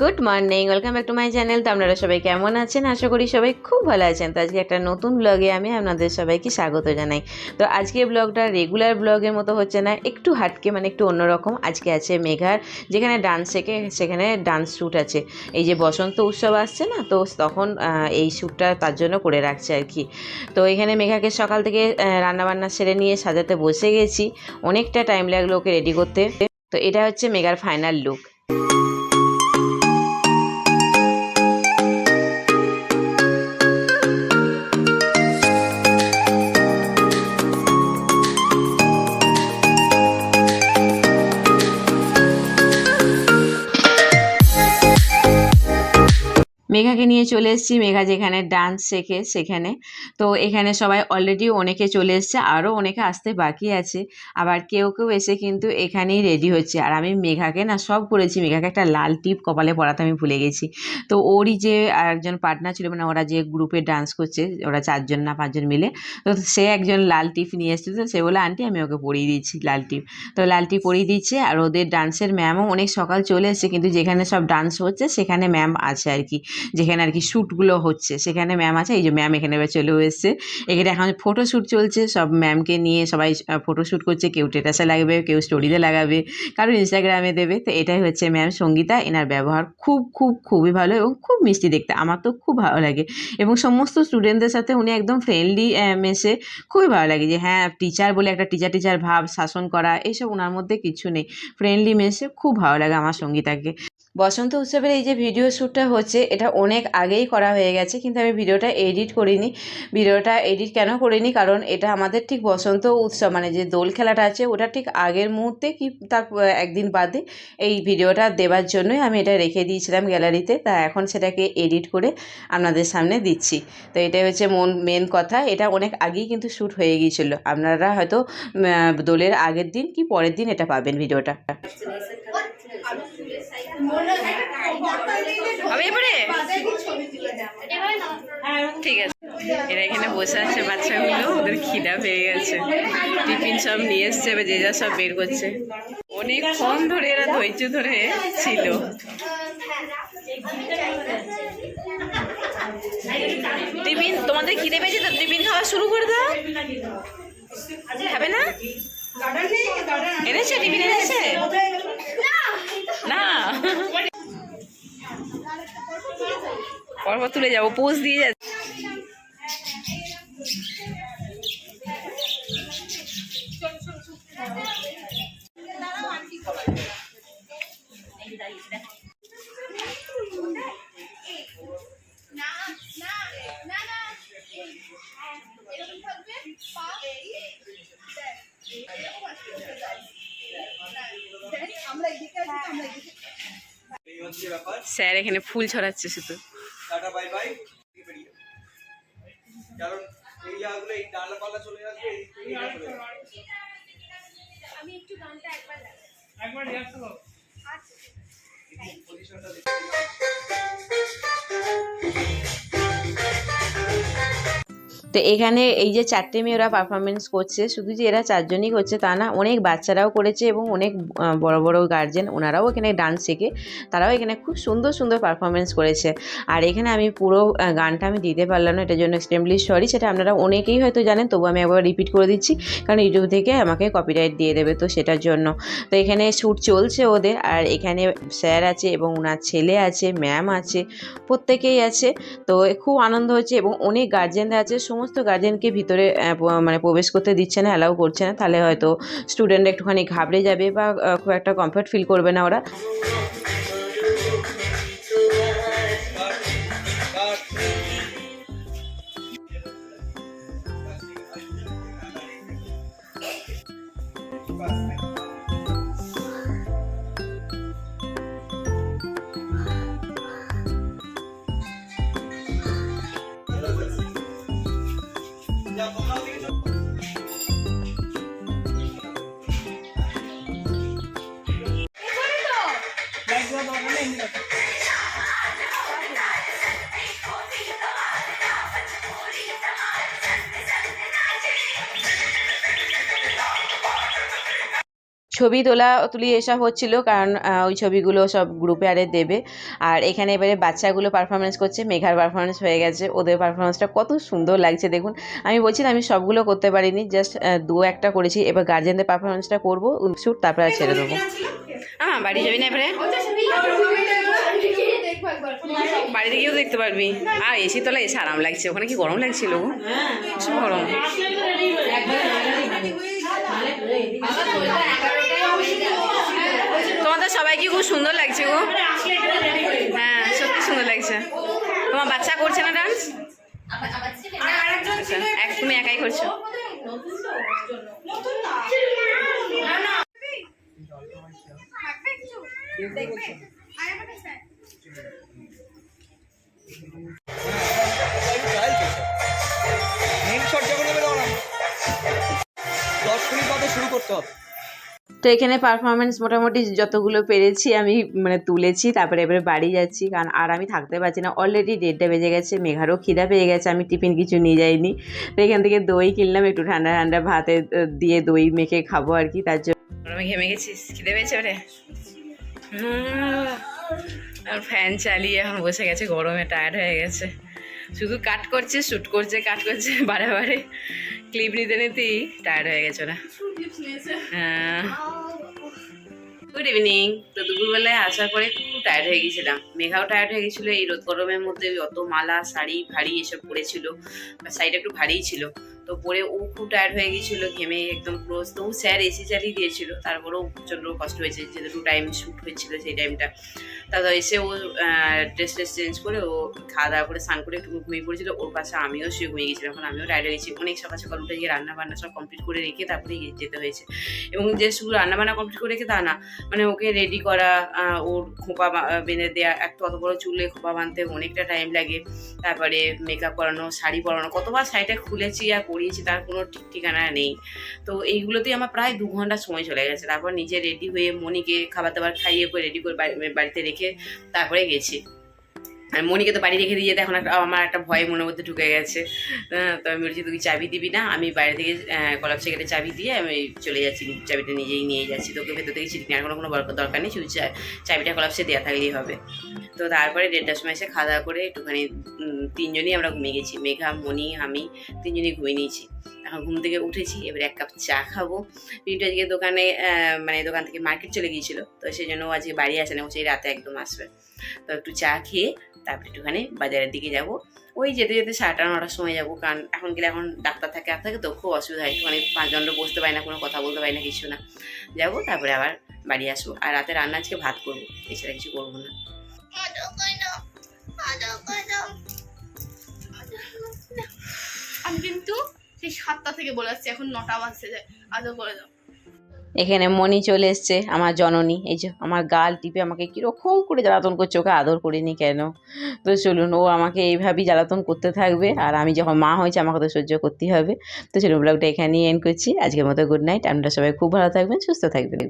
Good morning, welcome back to my channel. তো আপনারা সবাই কেমন আছেন? আশা করি সবাই খুব ভালো আছেন। তো আজকে একটা নতুন ব্লগে আমি আপনাদের সবাইকে স্বাগত জানাই। তো আজকে ব্লগটা রেগুলার ব্লগের মতো হচ্ছে না, একটু হাটকে, মানে একটু অন্যরকম। আজকে আছে মেঘার, যেখানে ডান্স শেখে সেখানে ডান্স শ্যুট আছে। এই যে বসন্ত উৎসব আসছে না, তো তখন এই শ্যুটটা তার জন্য করে রাখছে আর কি। তো এখানে মেঘাকে সকাল থেকে রান্নাবান্না সেরে নিয়ে সাজাতে বসে গেছি। অনেকটা টাইম লাগলো ওকে রেডি করতে। তো এটা হচ্ছে মেঘার ফাইনাল লুক। মেঘাকে নিয়ে চলে এসেছি, মেঘা যেখানে ডান্স শেখে সেখানে। তো এখানে সবাই অলরেডি অনেকে চলে এসছে, আরও অনেকে আসতে বাকি আছে। আবার কেউ কেউ এসে কিন্তু এখানেই রেডি হচ্ছে। আর আমি মেঘাকে না সব করেছি, মেঘাকে একটা লাল টিপ কপালে পরাতে আমি ভুলে গেছি। তো ওরই যে একজন পার্টনার ছিল, মানে ওরা যে গ্রুপে ডান্স করছে, ওরা 4জন না 5জন মিলে, তো সে একজন লাল টিপ নিয়ে এসেছিল। তো সে বলে, আন্টি আমি ওকে পরিয়ে দিচ্ছি লাল টিপ। তো লাল টিপ পরিয়ে দিচ্ছে। আর ওদের ডান্সের ম্যামও অনেক সকাল চলে এসেছে, কিন্তু যেখানে সব ডান্স হচ্ছে সেখানে ম্যাম আছে আর কি। যেখানে আর কি শ্যুটগুলো হচ্ছে সেখানে ম্যাম আছে। এই যে ম্যাম এখানে এবার চলেও এসছে। এখানে এখন ফটো শ্যুট চলছে, সব ম্যামকে নিয়ে সবাই ফটো শ্যুট করছে। কেউ স্ট্যাটাসে লাগাবে, কেউ স্টোরিতে লাগাবে, কারো ইনস্টাগ্রামে দেবে। তো এটাই হচ্ছে ম্যাম সঙ্গীতা। এনার ব্যবহার খুবই ভালো এবং খুব মিষ্টি দেখতে, আমার তো খুব ভালো লাগে। এবং সমস্ত স্টুডেন্টদের সাথে উনি একদম ফ্রেন্ডলি মেশে, খুবই ভালো লাগে। যে হ্যাঁ, টিচার বলে একটা টিচার ভাব, শাসন করা, এইসব ওনার মধ্যে কিছু নেই। ফ্রেন্ডলি মেশে, খুব ভালো লাগে আমার সঙ্গীতাকে। বসন্ত উৎসবের এই যে ভিডিও শ্যুটটা হচ্ছে, এটা অনেক আগেই করা হয়ে গেছে, কিন্তু আমি ভিডিওটা এডিট করিনি। ভিডিওটা এডিট কেন করিনি, কারণ এটা আমাদের ঠিক বসন্ত উৎসব, মানে যে দোল খেলাটা আছে ওটা ঠিক আগের মুহূর্তে কি তার একদিন বাদে এই ভিডিওটা দেওয়ার জন্যই আমি এটা রেখে দিয়েছিলাম গ্যালারিতে। তা এখন সেটাকে এডিট করে আপনাদের সামনে দিচ্ছি। তো এটাই হচ্ছে মেন কথা। এটা অনেক আগেই কিন্তু শ্যুট হয়ে গিয়েছিল। আপনারা হয়তো দোলের আগের দিন কি পরের দিন এটা পাবেন ভিডিওটা। হবে এবারে ঠিক আছে। এরা এখানে বসে আছে বাচ্চাগুলো, ওদের খিদা পেয়ে গেছে, টিফিন সব নিয়ে এসছে, এবার যে যা সব বের করছে। অনেকক্ষণ ধরে এরা ধৈর্য ধরে ছিল। টিফিন তোমাদের খিদে পেয়েছে তো টিফিন খাওয়া শুরু করে দাও। খাবে না? এনেছে টিফিন এনেছে না, পরপর তুলে যাবো, পোজ দিয়ে যাচ্ছে। স্যার এখানে ফুল ছড়াচ্ছে শুধু। Tata bye bye. কারণ এই জায়গাগুলো এই ডালপালা চলে আসবে, আমি একটু গানটা একবার রিহার্সাল করব। আচ্ছা এই পজিশনটা দেখতে। তো এখানে এই যে 4টে মেয়ে ওরা পারফরমেন্স করছে, শুধু যে এরা 4জনই করছে তা না, অনেক বাচ্চারাও করেছে এবং অনেক বড় বড় গার্জেন ওনারাও এখানে ডান্স শেখে, তারাও এখানে খুব সুন্দর পারফরমেন্স করেছে। আর এখানে আমি পুরো গানটা আমি দিতে পারলাম না, এটার জন্য এক্সট্রিমলি সরি। সেটা আপনারা অনেকেই হয়তো জানেন, তবু আমি একবার রিপিট করে দিচ্ছি, কারণ ইউটিউব থেকে আমাকে কপিরাইট দিয়ে দেবে, তো সেটার জন্য। তো এখানে শ্যুট চলছে ওদের, আর এখানে স্যার আছে এবং ওনার ছেলে আছে, ম্যাম আছে, প্রত্যেকেই আছে। তো খুব আনন্দ হচ্ছে এবং অনেক গার্জেনরা আছে। সমস্ত গার্জেনকে ভিতরে মানে প্রবেশ করতে দিচ্ছে না, অ্যালাউ করছে না, তাহলে হয়তো স্টুডেন্টরা একটুখানি ঘাবড়ে যাবে বা খুব একটা কমফর্ট ফিল করবে না ওরা। ছবি তুলি এসব হচ্ছিল, কারণ ওই ছবিগুলো সব গ্রুপে আরে দেবে। আর এখানে এবারে বাচ্চাগুলো পারফরমেন্স করছে, মেঘার পারফরমেন্স হয়ে গেছে, ওদের পারফরমেন্সটা কত সুন্দর লাগছে দেখুন। আমি বলছি না আমি সবগুলো করতে পারিনি, জাস্ট দু একটা করেছি। এবার গার্জেনদের পারফরমেন্সটা করবো শুট, তারপরে আর ছেড়ে দেবো। বাড়ি যাবি না এবারে? বাড়িতে গিয়েও দেখতে পারবি। আর এসি তলা এসে আরাম লাগছে, ওখানে কি গরম লাগছিল গো, ভীষণ গরম। তোমাদের সবাইকে খুব সুন্দর লাগছে গো। হ্যাঁ সত্যি সুন্দর লাগছে। তোমার বাচ্চা করছে না ডান্স? তুমি একাই করছো? তো এখানে পারফরমেন্স মোটামুটি যতগুলো পেরেছি আমি মানে তুলেছি, তারপরে এবারে বাড়ি যাচ্ছি, কারণ আর আমি থাকতে পারছি না। অলরেডি 1:30 বেজে গেছে, মেঘারও খিদা পেয়ে গেছে, আমি টিফিন কিছু নিয়ে যাইনি। তো এখান থেকে দই কিনলাম, একটু ঠান্ডা ঠান্ডা ভাতে দিয়ে দই মেখে খাবো আর কি, তার জন্য। আমি ঘেমে গেছিস, খিদে পেয়েছে ওরে। আর ফ্যান চালিয়ে এখন বসে গেছে, গরমে টায়ার্ড হয়ে গেছে, শুধু কাট করছে শ্যুট করছে, কাট করছে, বারে বারে ক্লিপ নিতে নিতেই টায়ার্ড হয়ে গেছে ওরা। হ্যাঁ গুড ইভিনিং। তো দুপুরবেলায় আসার পরে খুব টায়ার্ড হয়ে গেছিলাম, মেঘাও টায়ার্ড হয়ে গেছিলো। এই রোদ গরমের মধ্যে অত মালা শাড়ি ভারী এসব পরেছিল, শাড়িটা একটু ভারীই ছিল, তো পরে ও খুব টায়ার্ড হয়ে গেছিল, ঘেমে একদম ক্লোজ। তো ও স্যার এসি চালিয়ে দিয়েছিল, তারপরেও প্রচণ্ড কষ্ট হয়েছে, যেহেতু টাইম শ্যুট হয়েছিল সেই টাইমটা। তারপর এসে ও ড্রেস চেঞ্জ করে ও খাওয়া দাওয়া করে স্নান করে একটু ঘুমিয়ে পড়েছিল, ওর পাশে আমিও শুয়ে ঘুমিয়ে গেছিলাম। এখন আমিও টায়ার্ড হয়ে গেছি, অনেক সকাল সকাল উঠে গিয়ে রান্না বান্না সব কমপ্লিট করে রেখে তারপরে যেতে হয়েছে। এবং যে শুধু রান্না বান্না কমপ্লিট করে রেখে তা না, মানে ওকে রেডি করা, ওর খোঁপা বেঁধে দেওয়া, একটা অত বড় চুলে খোঁপা বাঁধতে অনেকটা টাইম লাগে। তারপরে মেকআপ করানো, শাড়ি পরানো, কতবার শাড়িটা খুলেছি আর পরিয়েছি তার কোনো ঠিক ঠিকানা নেই। তো এইগুলোতেই আমার প্রায় 2 ঘন্টা সময় চলে গেছে। তারপর নিজে রেডি হয়ে মনিকে খাবার দাবার খাইয়ে করে রেডি করে বাড়িতে রেখে তারপরে গেছি। আর মনিকে তো বাড়ি রেখে দিয়ে যেতে এখন আমার একটা ভয় মনের মধ্যে ঢুকে গেছে। তো আমি বলছি তুই চাবি দিবি না, আমি বাইরে থেকে কলাপসে কেটে চাবি দিয়ে আমি চলে যাচ্ছি, চাবিটা নিজেই নিয়ে যাচ্ছি, তোকে ভেতর থেকে ছিটকে আর কোনো দরকার নেই, শুধু চাবিটা কলাপসে দেওয়া থাকলেই হবে। তো তারপরে 1:30টার সময় এসে খাওয়া দাওয়া করে একটুখানি 3জনই আমরা ঘুমিয়ে গেছি, মেঘা মনি আমি 3জনই ঘুমিয়ে নিয়েছি। এখন ঘুম থেকে উঠেছি, এবারে 1 কাপ চা খাবো। পিন্টু আজকে দোকানে মানে দোকান থেকে মার্কেট চলে গিয়েছিলো, তো সেই জন্য আজকে বাড়ি আসে না, ও সেই রাতে একদম আসবে। তো একটু চা খেয়ে তারপরে একটুখানি বাজারের দিকে যাব, ওই যেতে যেতে 8টা 9টার সময় যাবো, কারণ এখন গেলে এখন ডাক্তার থাকে তো খুব অসুবিধা হয়, মানে 5 জন বসতে পারি না, কোনো কথা বলতে পারি না, কিছু না। যাবো তারপরে আবার বাড়ি আসবো। আর রাতে রান্না আজকে ভাত করবো, এছাড়া কিছু করবো না। আমি কিন্তু সেই 7টা থেকে বলে যাচ্ছি, এখন 9টা বাজছে যায়, আদৌ করে দাও। এখানে মনি চলে এসছে, আমার জননী, এই যে আমার গাল টিপে আমাকে কীরকম করে জ্বালাতন করছে, ওকে আদর করিনি কেন। তো চলুন, ও আমাকে এইভাবেই জ্বালাতন করতে থাকবে, আর আমি যখন মা হয়েছে আমাকে তো সহ্য করতেই হবে। তো চলুন, ব্লগটা এখানেই এন্ড করছি। আজকের মতো গুড নাইট, আপনারা সবাই খুব ভালো থাকবেন, সুস্থ থাকবেন।